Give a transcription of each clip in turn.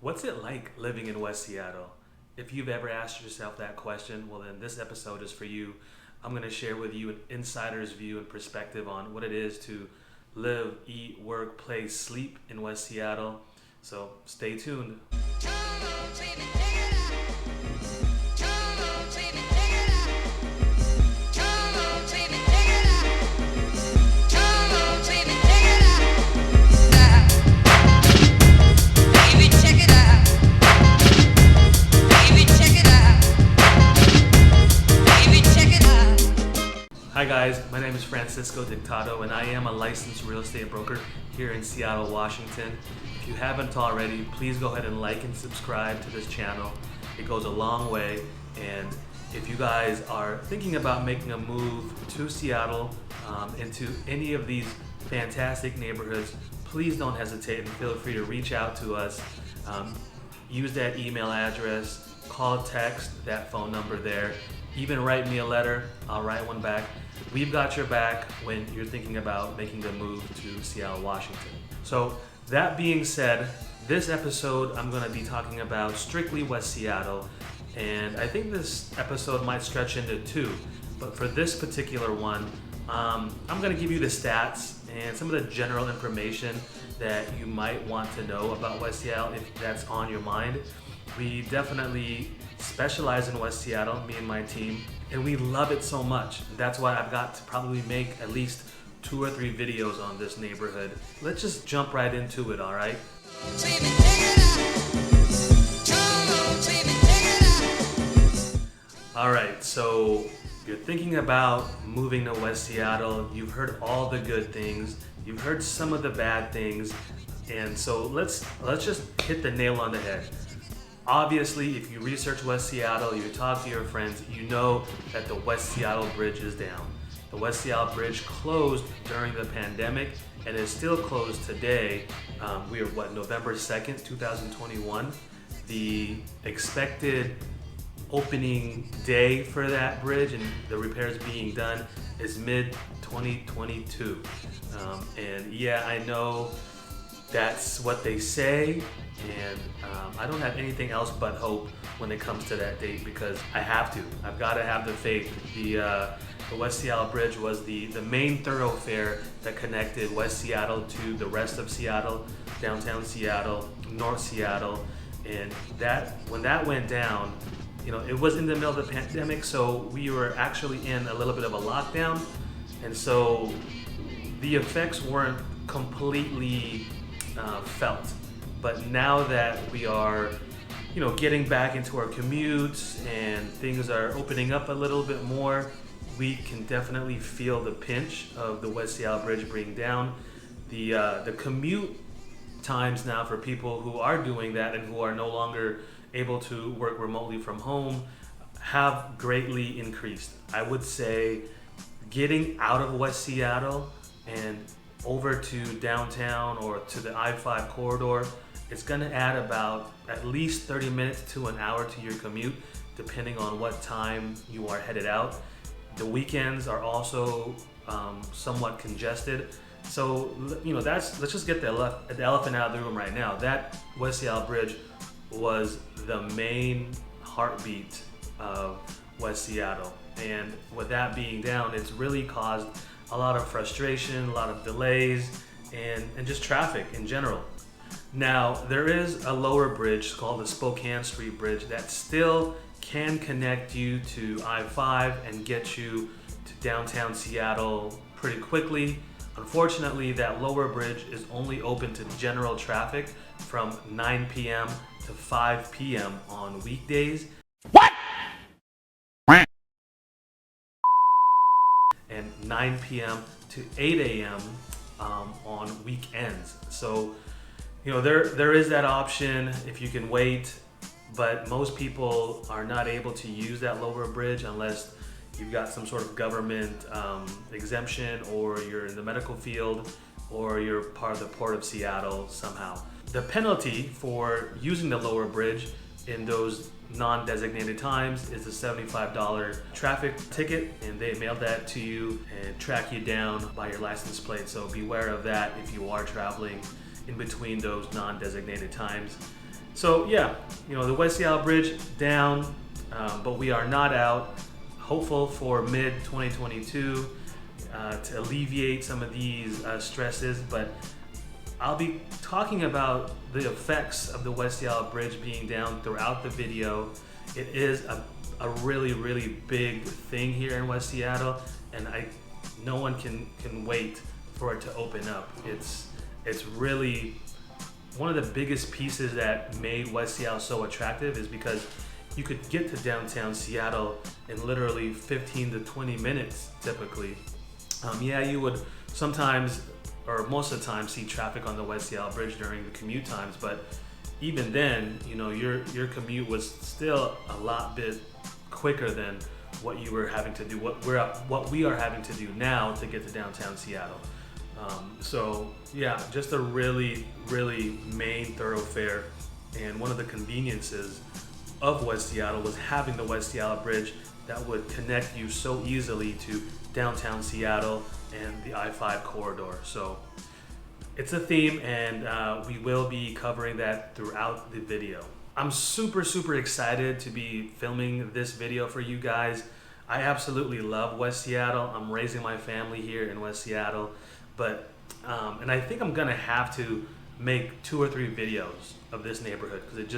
What's it like living in West Seattle? If you've ever asked yourself that question, well, then this episode is for you. I'm going to share with you an insider's view and perspective on what it is to live, eat, work, play, sleep in West Seattle. So stay tuned. Hi guys, my name is Dictado and I am a licensed real estate broker here in Seattle, Washington. If you haven't already, please go ahead and like and subscribe to this channel. It goes a long way, and if you guys are thinking about making a move to Seattle, into any of these fantastic neighborhoods, please don't hesitate and feel free to reach out to us. Use that email address, call, text that phone number there. Even write me a letter, I'll write one back. We've got your back when you're thinking about making the move to Seattle, Washington. So that being said, this episode I'm going to be talking about strictly West Seattle, and I think this episode might stretch into two, but for this particular one, I'm going to give you the stats and some of the general information that you might want to know about West Seattle if that's on your mind. We definitely specialize in West Seattle, me and my team, and we love it so much. That's why I've got to probably make at least 2 or 3 videos on this neighborhood. Let's just jump right into it, all right? All right, so you're thinking about moving to West Seattle. You've heard all the good things. You've heard some of the bad things. And so let's just hit the nail on the head. Obviously, if you research West Seattle, you talk to your friends, you know that the West Seattle Bridge is down. The West Seattle Bridge closed during the pandemic and is still closed today. We are, November 2nd, 2021. The expected opening day for that bridge and the repairs being done is mid-2022. And yeah, I know that's what they say, and I don't have anything else but hope when it comes to that date, because I have to. I've got to have the faith. The West Seattle Bridge was the main thoroughfare that connected West Seattle to the rest of Seattle, downtown Seattle, North Seattle, and when that went down, it was in the middle of the pandemic, so we were actually in a little bit of a lockdown, and so the effects weren't completely felt. But now that we are, getting back into our commutes and things are opening up a little bit more, we can definitely feel the pinch of the West Seattle Bridge being down. The commute times now for people who are doing that and who are no longer able to work remotely from home have greatly increased. I would say getting out of West Seattle and over to downtown or to the I-5 corridor, it's going to add about at least 30 minutes to an hour to your commute, depending on what time you are headed out. The weekends are also somewhat congested. So, let's just get the elephant out of the room right now. That West Seattle Bridge was the main heartbeat of West Seattle. And with that being down, it's really caused a lot of frustration, a lot of delays, and just traffic in general. Now, there is a lower bridge called the Spokane Street Bridge that still can connect you to I-5 and get you to downtown Seattle pretty quickly. Unfortunately, that lower bridge is only open to general traffic from 9 p.m. to 5 p.m. on weekdays. What? And 9 p.m. to 8 a.m. On weekends. So, there is that option if you can wait, but most people are not able to use that lower bridge unless you've got some sort of government exemption, or you're in the medical field, or you're part of the Port of Seattle somehow. The penalty for using the lower bridge in those non-designated times is a $75 traffic ticket, and they mail that to you and track you down by your license plate. So beware of that if you are traveling in between those non-designated times. So yeah, the West Seattle Bridge down, but we are not out. Hopeful for mid 2022 to alleviate some of these stresses, but I'll be talking about the effects of the West Seattle Bridge being down throughout the video. It is a really, really big thing here in West Seattle, and no one can wait for it to open up. It's really one of the biggest pieces that made West Seattle so attractive is because you could get to downtown Seattle in literally 15 to 20 minutes typically. Yeah, you would sometimes, or most of the time, see traffic on the West Seattle Bridge during the commute times, but even then, your commute was still a lot bit quicker than what you were having to do, what we are having to do now to get to downtown Seattle. So yeah, just a really, really main thoroughfare, and one of the conveniences of West Seattle was having the West Seattle Bridge that would connect you so easily to downtown Seattle and the I-5 corridor. So it's a theme, and we will be covering that throughout the video. I'm super, super excited to be filming this video for you guys. I absolutely love West Seattle. I'm raising my family here in West Seattle, but and I think I'm gonna have to make 2 or 3 videos of this neighborhood because it's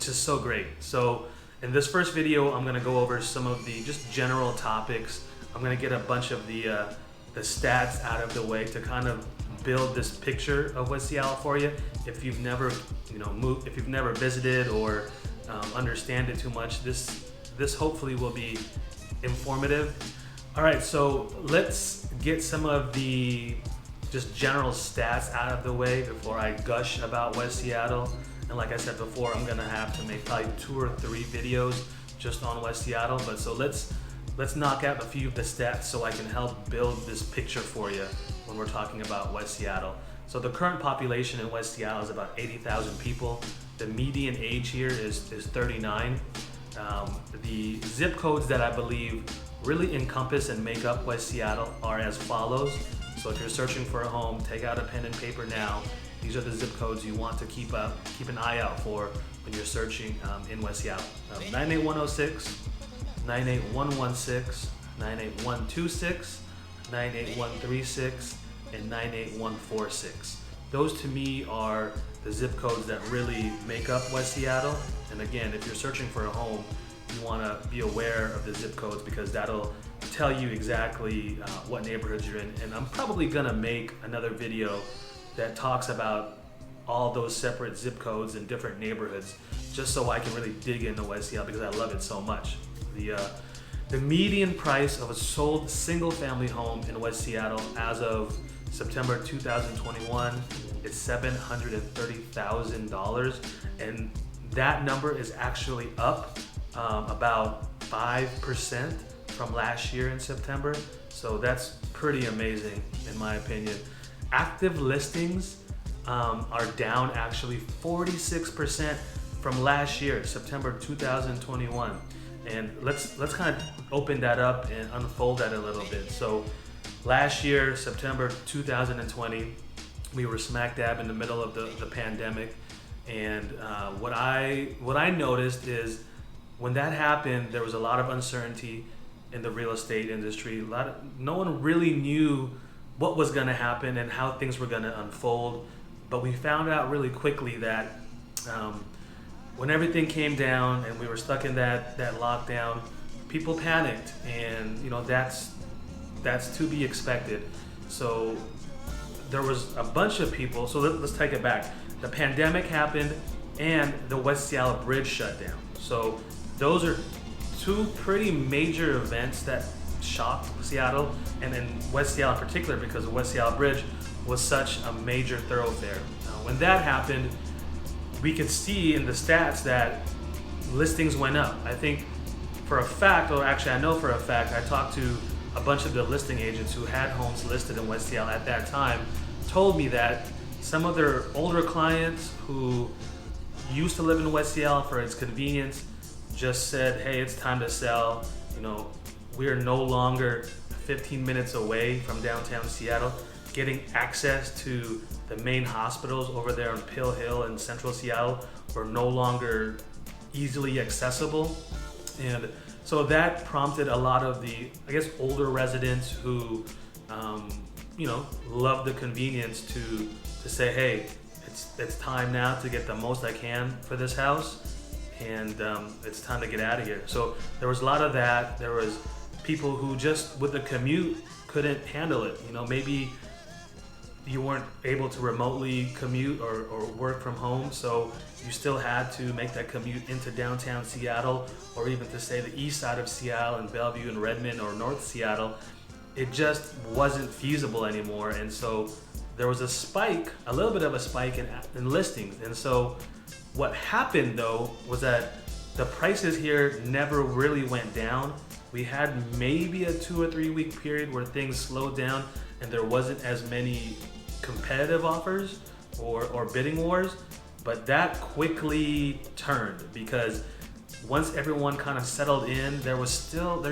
just so great. So in this first video, I'm gonna go over some of the just general topics. I'm gonna get a bunch of the stats out of the way to kind of build this picture of West Seattle for you. If you've never, moved, if you've never visited or understand it too much, this hopefully will be informative. All right, so let's get some of the just general stats out of the way before I gush about West Seattle. And like I said before, I'm gonna have to make probably 2 or 3 videos just on West Seattle. But so let's knock out a few of the stats so I can help build this picture for you when we're talking about West Seattle. So the current population in West Seattle is about 80,000 people. The median age here is 39. The zip codes that I believe really encompass and make up West Seattle are as follows. So if you're searching for a home, take out a pen and paper now. These are the zip codes you want to keep an eye out for when you're searching in West Seattle. 98106, 98116, 98126, 98136, and 98146. Those to me are the zip codes that really make up West Seattle. And again, if you're searching for a home, you want to be aware of the zip codes because that'll tell you exactly what neighborhoods you're in. And I'm probably gonna make another video that talks about all those separate zip codes in different neighborhoods, just so I can really dig into West Seattle because I love it so much. The median price of a sold single family home in West Seattle as of September 2021 is $730,000, and that number is actually up about 5% from last year in September. So that's pretty amazing in my opinion. Active listings are down actually 46% from last year, September 2021. And let's kind of open that up and unfold that a little bit. So last year, September 2020, we were smack dab in the middle of the pandemic. And what I noticed is when that happened, there was a lot of uncertainty in the real estate industry. No one really knew what was going to happen and how things were going to unfold. But we found out really quickly that when everything came down and we were stuck in that lockdown, people panicked, and that's to be expected. So there was a bunch of people. So let's take it back. The pandemic happened and the West Seattle Bridge shut down. So those are 2 pretty major events that shocked Seattle, and in West Seattle in particular because the West Seattle Bridge was such a major thoroughfare. When that happened, we could see in the stats that listings went up. I think for a fact, or actually I know for a fact, I talked to a bunch of the listing agents who had homes listed in West Seattle at that time, told me that some of their older clients who used to live in West Seattle for its convenience just said, hey, it's time to sell. We are no longer 15 minutes away from downtown Seattle. Getting access to the main hospitals over there on Pill Hill in central Seattle were no longer easily accessible. And so that prompted a lot of the, I guess, older residents who, love the convenience to say, hey, it's time now to get the most I can for this house, and it's time to get out of here. So there was a lot of that. There was people who just with the commute couldn't handle it. Maybe you weren't able to remotely commute or work from home, so you still had to make that commute into downtown Seattle, or even to say the east side of Seattle and Bellevue and Redmond or North Seattle. It just wasn't feasible anymore, and so there was a little bit of a spike in listings. And so what happened though was that the prices here never really went down. We had maybe a 2 or 3 week period where things slowed down and there wasn't as many competitive offers or bidding wars, but that quickly turned, because once everyone kind of settled in, there's still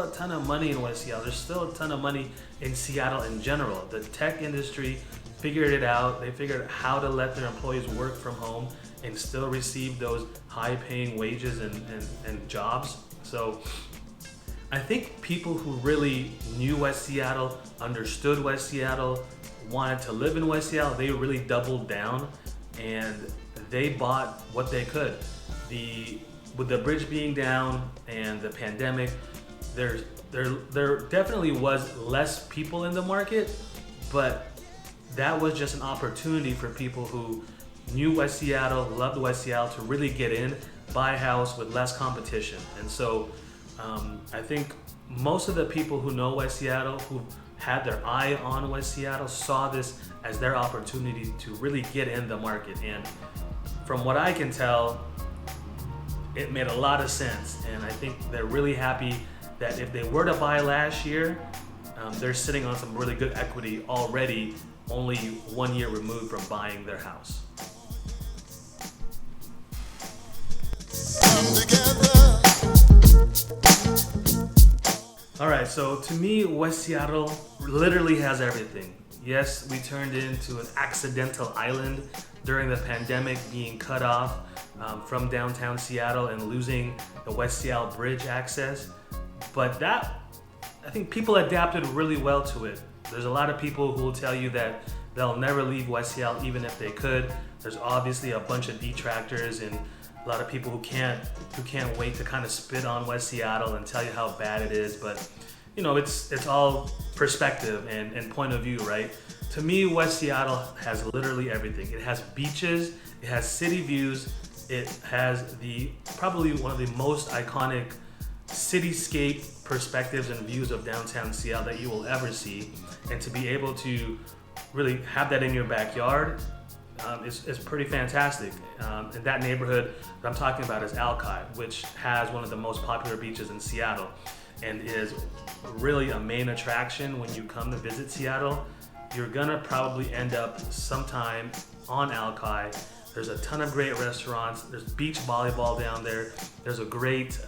a ton of money in West Seattle. There's still a ton of money in Seattle in general. The tech industry figured it out. They figured out how to let their employees work from home and still receive those high-paying wages and jobs. So I think people who really knew West Seattle, understood West Seattle, wanted to live in West Seattle, they really doubled down and they bought what they could. With the bridge being down and the pandemic, there definitely was less people in the market, but that was just an opportunity for people who knew West Seattle, loved West Seattle, to really get in, buy a house with less competition. And so I think most of the people who know West Seattle, who had their eye on West Seattle, saw this as their opportunity to really get in the market. And from what I can tell, it made a lot of sense, and I think they're really happy that if they were to buy last year, they're sitting on some really good equity already, only 1 year removed from buying their house. All right, so to me, West Seattle literally has everything. Yes, we turned into an accidental island during the pandemic, being cut off from downtown Seattle and losing the West Seattle Bridge access. But that, I think people adapted really well to it. There's a lot of people who will tell you that they'll never leave West Seattle even if they could. There's obviously a bunch of detractors and a lot of people who can't wait to kind of spit on West Seattle and tell you how bad it is. But it's all perspective and point of view, right? To me, West Seattle has literally everything. It has beaches, it has city views, it has probably one of the most iconic cityscape perspectives and views of downtown Seattle that you will ever see. And to be able to really have that in your backyard is pretty fantastic. And that neighborhood that I'm talking about is Alki, which has one of the most popular beaches in Seattle and is really a main attraction when you come to visit Seattle. You're gonna probably end up sometime on Alki. There's a ton of great restaurants. There's beach volleyball down there. There's a great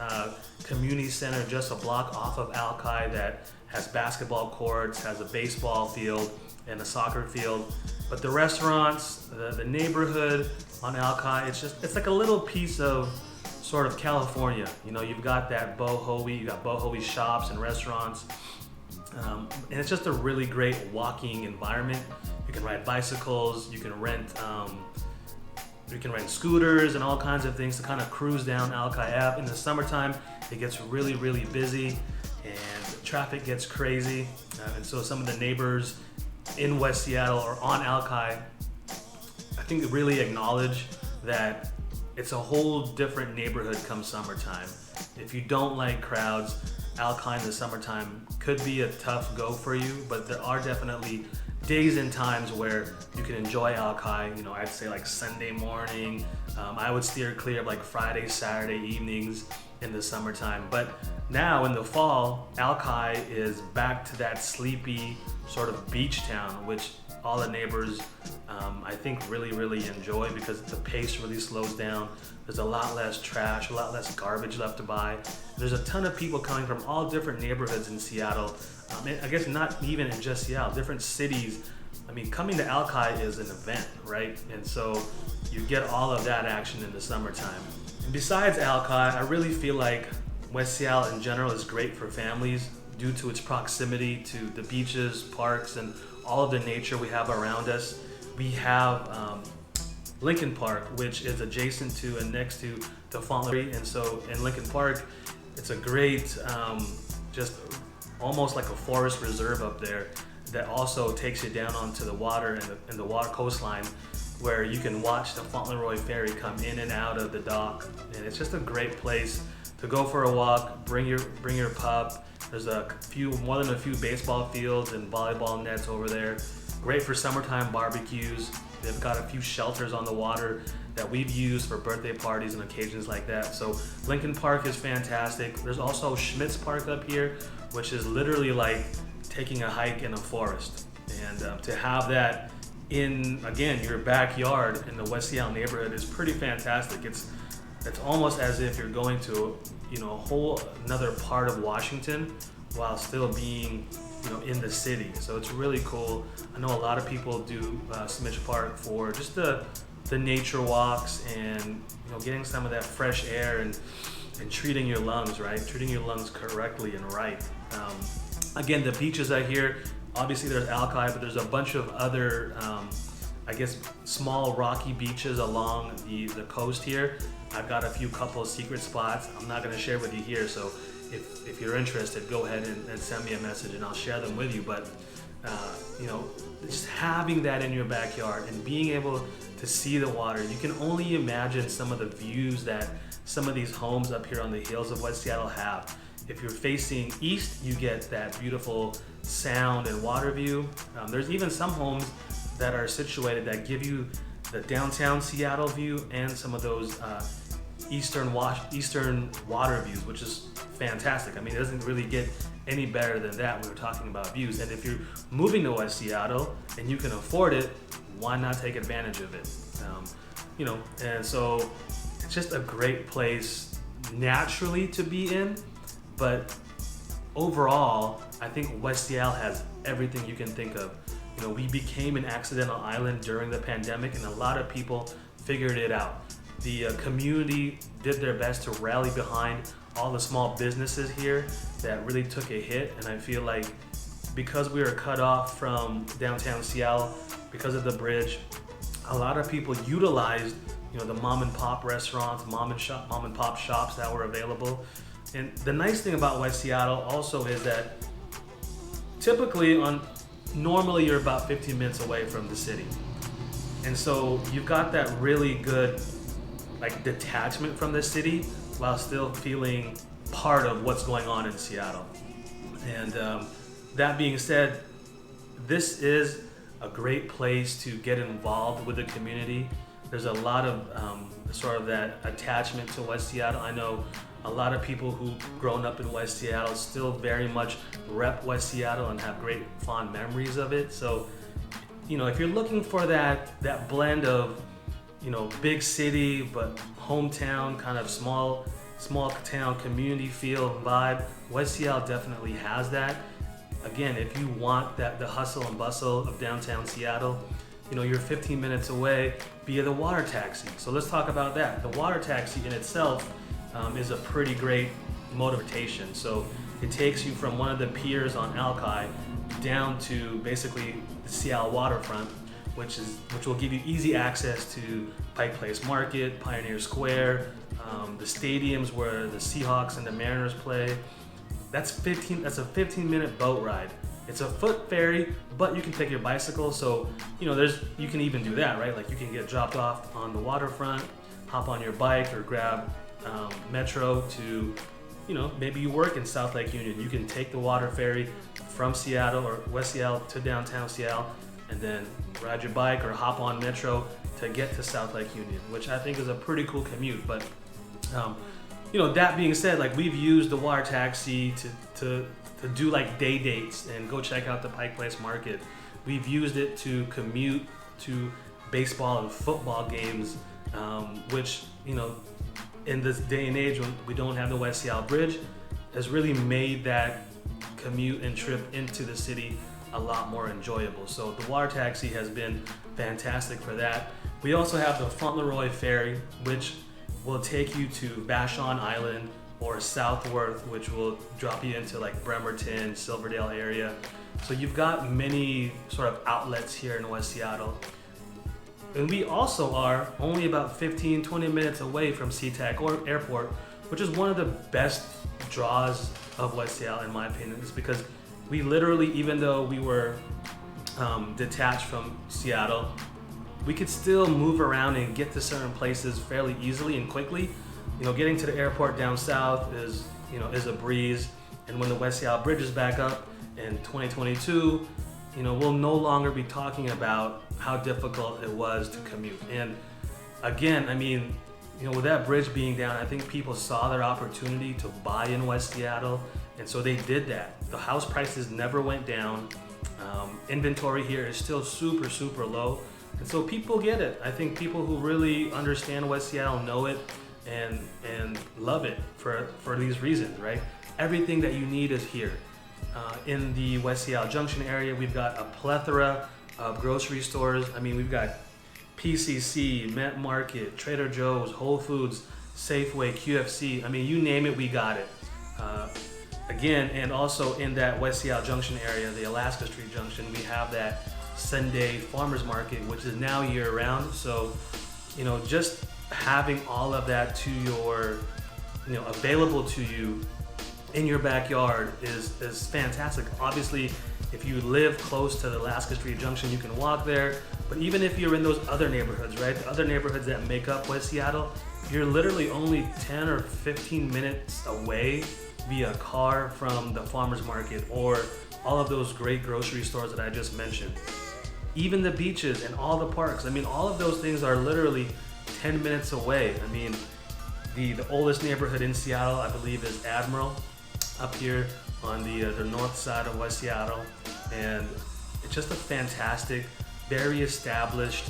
community center just a block off of Alki that has basketball courts, has a baseball field and a soccer field. But the restaurants, the neighborhood on Alki, it's like a little piece of sort of California. You've got that boho-y, you got boho-y shops and restaurants. And it's just a really great walking environment. You can ride bicycles, you can rent scooters and all kinds of things to kind of cruise down Alki Ave. In the summertime, it gets really, really busy and traffic gets crazy. And so some of the neighbors in West Seattle or on Alki, I think really acknowledge that it's a whole different neighborhood come summertime. If you don't like crowds, Alki in the summertime could be a tough go for you, but there are definitely days and times where you can enjoy Alki. I'd say like Sunday morning. I would steer clear of like Friday, Saturday evenings in the summertime. But now in the fall, Alki is back to that sleepy sort of beach town, which all the neighbors I think really, really enjoy because the pace really slows down. There's a lot less trash, a lot less garbage left to buy. There's a ton of people coming from all different neighborhoods in Seattle. I guess not even in just Seattle, different cities I mean, coming to Alki is an event, right? And so you get all of that action in the summertime. And besides Alki, I really feel like West Seattle in general is great for families due to its proximity to the beaches, parks, and all of the nature we have around us. We have Lincoln Park, which is adjacent to and next to the Fauntleroy. And so in Lincoln Park, it's a great, just almost like a forest reserve up there that also takes you down onto the water and the water coastline, where you can watch the Fauntleroy ferry come in and out of the dock. And it's just a great place to go for a walk, bring your pup. There's more than a few baseball fields and volleyball nets over there. Great for summertime barbecues. They've got a few shelters on the water that we've used for birthday parties and occasions like that. So Lincoln Park is fantastic. There's also Schmitz Park up here, which is literally like taking a hike in a forest. And to have that in, again, your backyard in the West Seattle neighborhood is pretty fantastic. It's almost as if you're going to, a whole another part of Washington while still being, in the city. So it's really cool. I know a lot of people do Schmitz Park for just the nature walks and, getting some of that fresh air and treating your lungs, right? Treating your lungs correctly and right. Again, the beaches out here, obviously there's Alki, but there's a bunch of other, small rocky beaches along the coast here. I've got a couple secret spots I'm not going to share with you here, so if you're interested, go ahead and send me a message and I'll share them with you. But just having that in your backyard and being able to see the water, you can only imagine some of the views that some of these homes up here on the hills of West Seattle have. If you're facing east, you get that beautiful sound and water view. There's even some homes that are situated that give you the downtown Seattle view and some of those eastern water views, which is fantastic. I mean, it doesn't really get any better than that when we're talking about views. And if you're moving to West Seattle and you can afford it, why not take advantage of it? And so it's just a great place naturally to be in. But overall, I think West Seattle has everything you can think of. We became an accidental island during the pandemic, and a lot of people figured it out. The community did their best to rally behind all the small businesses here that really took a hit, and I feel like because we were cut off from downtown Seattle because of the bridge, a lot of people utilized, the mom and pop restaurants, mom and pop shops that were available. And the nice thing about West Seattle also is that normally you're about 15 minutes away from the city. And so you've got that really good detachment from the city while still feeling part of what's going on in Seattle. And that being said, this is a great place to get involved with the community. There's a lot of sort of that attachment to West Seattle. I know a lot of people who've grown up in West Seattle still very much rep West Seattle and have great fond memories of it. So, if you're looking for that blend of, big city but hometown, kind of small town community feel and vibe, West Seattle definitely has that. Again, if you want the hustle and bustle of downtown Seattle, you're 15 minutes away via the water taxi. So let's talk about that. The water taxi in itself is a pretty great motivation. So it takes you from one of the piers on Alki down to basically the Seattle waterfront, which will give you easy access to Pike Place Market, Pioneer Square, the stadiums where the Seahawks and the Mariners play. That's a 15-minute boat ride. It's a foot ferry, but you can take your bicycle. So you can even do that, right? Like you can get dropped off on the waterfront, hop on your bike, or grab Metro to, maybe you work in South Lake Union. You can take the water ferry from Seattle or West Seattle to downtown Seattle, and then ride your bike or hop on Metro to get to South Lake Union, which I think is a pretty cool commute. But that being said, we've used the water taxi to do day dates and go check out the Pike Place Market. We've used it to commute to baseball and football games, which in this day and age when we don't have the West Seattle Bridge, has really made that commute and trip into the city a lot more enjoyable. So the water taxi has been fantastic for that. We also have the Fauntleroy Ferry, which will take you to Vashon Island, or Southworth, which will drop you into like Bremerton, Silverdale area. So you've got many sort of outlets here in West Seattle. And we also are only about 15-20 minutes away from SeaTac Airport, which is one of the best draws of West Seattle in my opinion. It's because we literally, even though we were detached from Seattle, we could still move around and get to certain places fairly easily and quickly. You know, getting to the airport down south is a breeze. And when the West Seattle Bridge is back up in 2022, we'll no longer be talking about how difficult it was to commute. And again, with that bridge being down, I think people saw their opportunity to buy in West Seattle, and so they did that. The house prices never went down. Inventory here is still super, super low. And so people get it. I think people who really understand West Seattle know it and love it for these reasons, right? Everything that you need is here. In the West Seattle Junction area, we've got a plethora of grocery stores. We've got PCC, Met Market, Trader Joe's, Whole Foods, Safeway, QFC. You name it, we got it. Again, and also in that West Seattle Junction area, the Alaska Street Junction, we have that Sunday farmers market, which is now year round. So, just having all of that to your, available to you in your backyard is fantastic. Obviously, if you live close to the Alaska Street Junction, you can walk there. But even if you're in those other neighborhoods, right? The other neighborhoods that make up West Seattle, you're literally only 10 or 15 minutes away via car from the farmers market or all of those great grocery stores that I just mentioned. Even the beaches and all the parks. All of those things are literally 10 minutes away. The oldest neighborhood in Seattle, I believe, is Admiral, up here on the north side of West Seattle. And it's just a fantastic, very established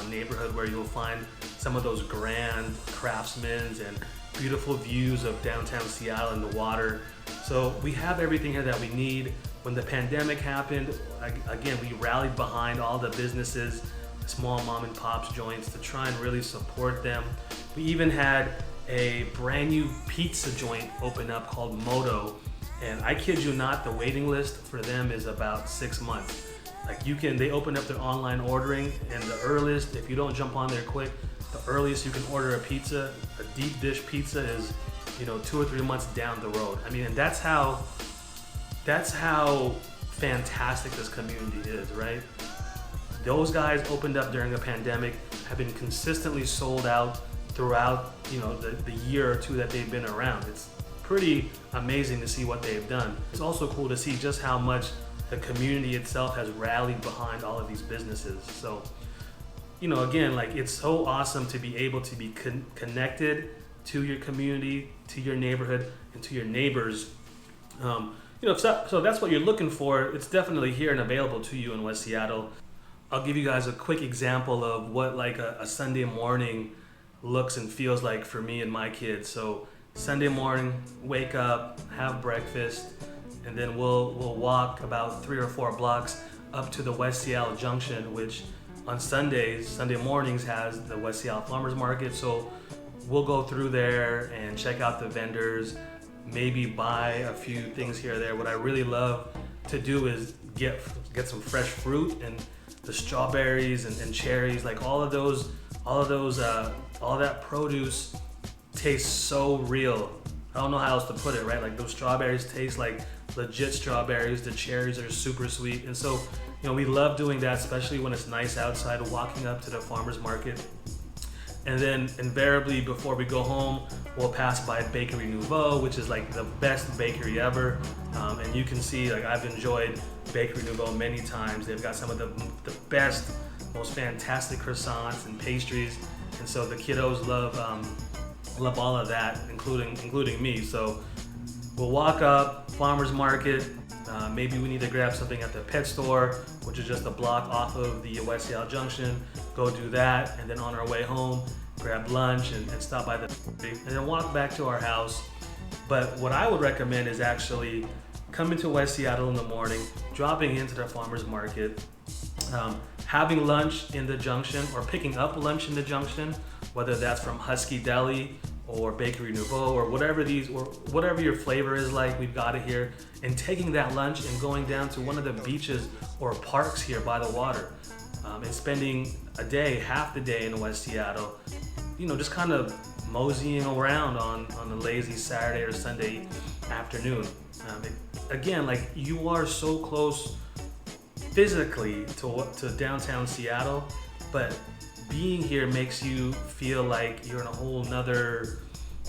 neighborhood where you'll find some of those grand craftsmen and beautiful views of downtown Seattle and the water. So we have everything here that we need. When the pandemic happened, again, we rallied behind all the businesses, small mom and pops joints, to try and really support them. We even had a brand new pizza joint open up called Moto, and I kid you not, the waiting list for them is about 6 months. They open up their online ordering, and the earliest, if you don't jump on there quick, the earliest you can order a pizza, a deep dish pizza, is 2 or 3 months down the road. And that's how fantastic this community is, right? Those guys opened up during the pandemic, have been consistently sold out throughout the year or two that they've been around. It's pretty amazing to see what they've done. It's also cool to see just how much the community itself has rallied behind all of these businesses. So, again, it's so awesome to be able to be connected to your community, to your neighborhood, and to your neighbors. So that's what you're looking for. It's definitely here and available to you in West Seattle. I'll give you guys a quick example of what a Sunday morning looks and feels like for me and my kids. So Sunday morning, wake up, have breakfast, and then we'll walk about 3 or 4 blocks up to the West Seattle Junction, which on Sunday mornings has the West Seattle Farmers Market. So we'll go through there and check out the vendors, maybe buy a few things here or there. What I really love to do is get some fresh fruit, and the strawberries and cherries, all that produce tastes so real. I don't know how else to put it, right? Those strawberries taste like legit strawberries. The cherries are super sweet. And so, we love doing that, especially when it's nice outside, walking up to the farmer's market. And then invariably before we go home, we'll pass by Bakery Nouveau, which is the best bakery ever. And you can see, I've enjoyed Bakery Nouveau many times. They've got some of the best, most fantastic croissants and pastries. And so the kiddos love all of that, including me. So we'll walk up, farmer's market. Maybe we need to grab something at the pet store, which is just a block off of the West Seattle Junction. Go do that, and then on our way home, grab lunch and stop by and then walk back to our house. But what I would recommend is actually coming to West Seattle in the morning, dropping into the farmer's market, having lunch in the junction or picking up lunch in the junction, whether that's from Husky Deli or Bakery Nouveau or whatever your flavor is like, we've got it here, and taking that lunch and going down to one of the beaches or parks here by the water, and spending a day, half the day in West Seattle, just kind of moseying around on a lazy Saturday or Sunday afternoon. Again, like, you are so close physically to downtown Seattle, but being here makes you feel like you're in a whole nother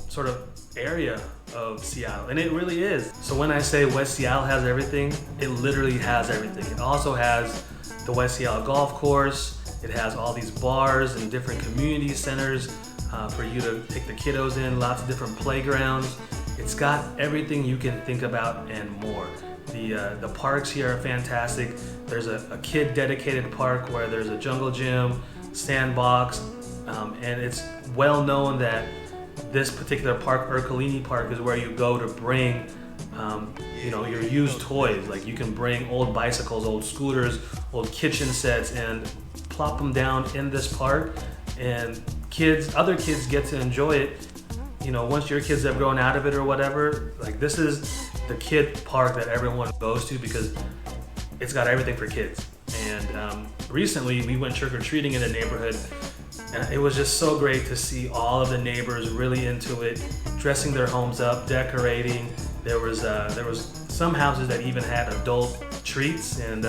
sort of area of Seattle, and it really is. So when I say West Seattle has everything, it literally has everything. It also has the West Seattle Golf Course. It has all these bars and different community centers for you to take the kiddos in, lots of different playgrounds. It's got everything you can think about and more. The parks here are fantastic. There's a kid dedicated park where there's a jungle gym, sandbox, and it's well known that this particular park, Ercolini Park, is where you go to bring your used toys. Like, you can bring old bicycles, old scooters, old kitchen sets, and plop them down in this park, and other kids get to enjoy it. Once your kids have grown out of it or whatever, like, this is the kid park that everyone goes to because it's got everything for kids. And recently we went trick-or-treating in the neighborhood, and it was just so great to see all of the neighbors really into it, dressing their homes up, decorating. There was some houses that even had adult treats, and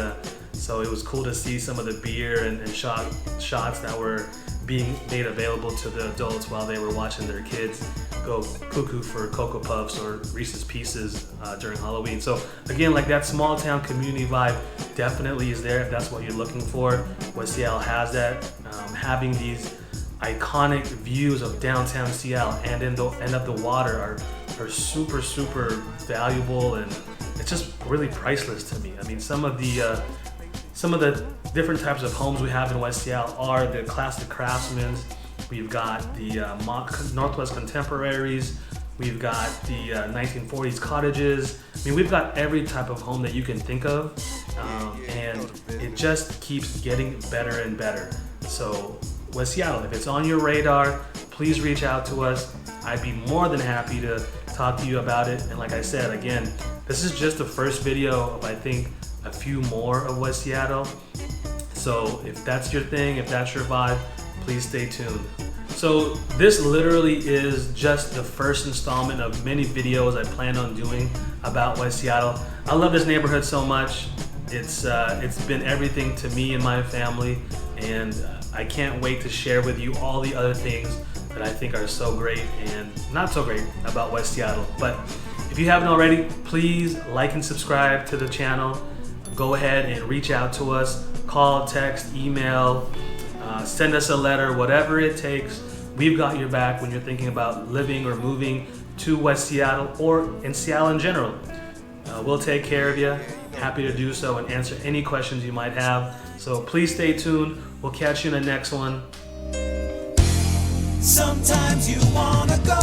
so it was cool to see some of the beer and shots that were being made available to the adults while they were watching their kids go cuckoo for Cocoa Puffs or Reese's Pieces during Halloween. So again, like, that small town community vibe definitely is there if that's what you're looking for. West Seattle has that. Having these iconic views of downtown Seattle and end of the water are super, super valuable, and it's just really priceless to me. I mean, some of the different types of homes we have in West Seattle are the classic craftsmen. We've got the Northwest Contemporaries. We've got the 1940s cottages. I mean, we've got every type of home that you can think of, and it just keeps getting better and better. So West Seattle, if it's on your radar, please reach out to us. I'd be more than happy to talk to you about it. And like I said, again, this is just the first video of, I think, a few more of West Seattle. So if that's your thing, if that's your vibe, please stay tuned. So this literally is just the first installment of many videos I plan on doing about West Seattle. I love this neighborhood so much. It's been everything to me and my family, and I can't wait to share with you all the other things that I think are so great and not so great about West Seattle. But if you haven't already, please like and subscribe to the channel. Go ahead and reach out to us. Call, text, email, send us a letter, whatever it takes. We've got your back when you're thinking about living or moving to West Seattle or in Seattle in general. We'll take care of you. Happy to do so and answer any questions you might have. So please stay tuned. We'll catch you in the next one. Sometimes you wanna go.